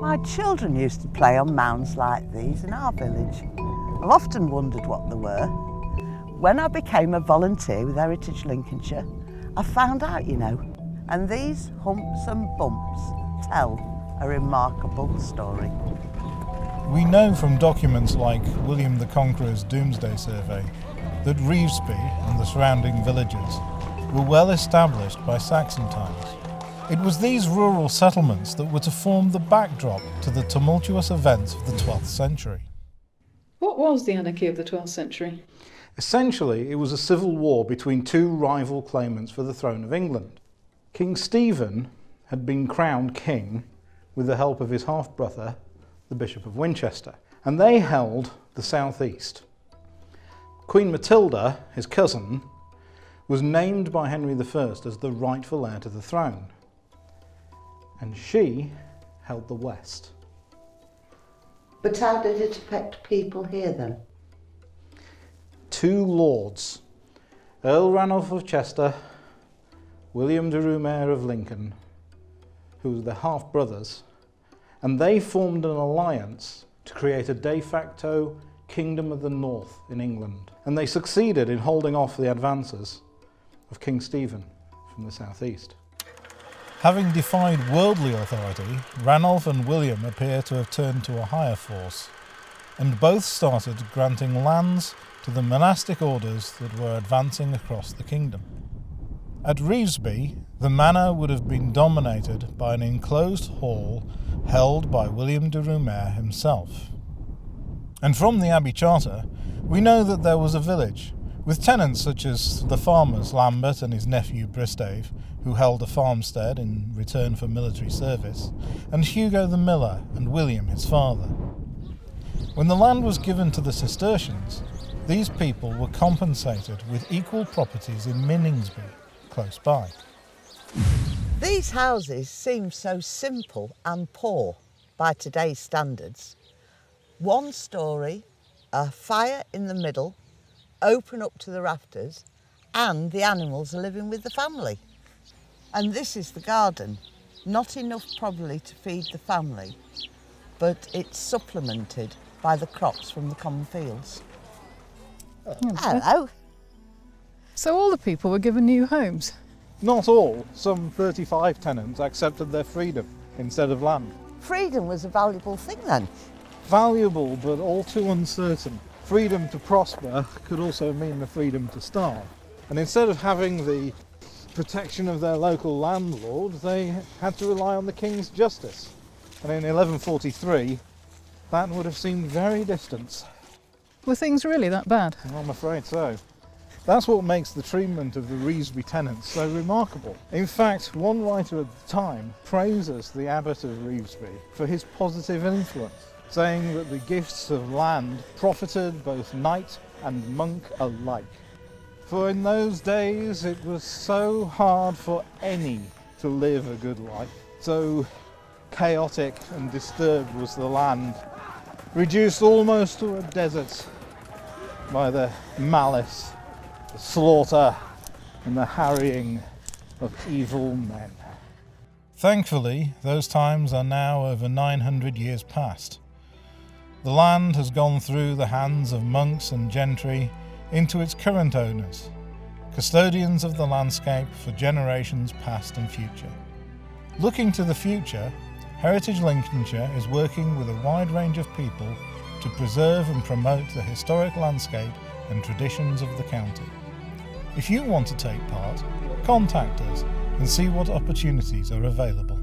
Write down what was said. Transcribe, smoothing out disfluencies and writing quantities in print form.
My children used to play on mounds like these in our village. I've often wondered what they were. When I became a volunteer with Heritage Lincolnshire, I found out, you know, and these humps and bumps tell a remarkable story. We know from documents like William the Conqueror's Doomsday Survey that Revesby and the surrounding villages were well established by Saxon times. It was these rural settlements that were to form the backdrop to the tumultuous events of the 12th century. What was the anarchy of the 12th century? Essentially, it was a civil war between two rival claimants for the throne of England. King Stephen had been crowned king with the help of his half-brother, the Bishop of Winchester, and they held the southeast. Queen Matilda, his cousin, was named by Henry I as the rightful heir to the throne, and she held the west. But how did it affect people here then? Two lords, Earl Ranulph of Chester, William de Rumare of Lincoln, who were the half-brothers, and they formed an alliance to create a de facto Kingdom of the North in England. And they succeeded in holding off the advances of King Stephen from the southeast. Having defied worldly authority, Ranulph and William appear to have turned to a higher force, and both started granting lands to the monastic orders that were advancing across the kingdom. At Revesby, the manor would have been dominated by an enclosed hall held by William de Rumare himself. And from the Abbey Charter, we know that there was a village, with tenants such as the farmers Lambert and his nephew Bristave, who held a farmstead in return for military service, and Hugo the miller and William his father. When the land was given to the Cistercians, these people were compensated with equal properties in Minningsby, close by. These houses seem so simple and poor by today's standards. One story, a fire in the middle, open up to the rafters, and the animals are living with the family. And this is the garden. Not enough probably to feed the family, but it's supplemented by the crops from the common fields. Hello. So all the people were given new homes? Not all. Some 35 tenants accepted their freedom instead of land. Freedom was a valuable thing then. Valuable, but all too uncertain. Freedom to prosper could also mean the freedom to starve. And instead of having the protection of their local landlord, they had to rely on the king's justice. And in 1143, that would have seemed very distant. Were things really that bad? I'm afraid so. That's what makes the treatment of the Revesby tenants so remarkable. In fact, one writer at the time praises the abbot of Revesby for his positive influence, saying that the gifts of land profited both knight and monk alike. For in those days it was so hard for any to live a good life. So chaotic and disturbed was the land, reduced almost to a desert by the malice, the slaughter and the harrying of evil men. Thankfully, those times are now over 900 years past. The land has gone through the hands of monks and gentry into its current owners, custodians of the landscape for generations past and future. Looking to the future, Heritage Lincolnshire is working with a wide range of people to preserve and promote the historic landscape and traditions of the county. If you want to take part, contact us and see what opportunities are available.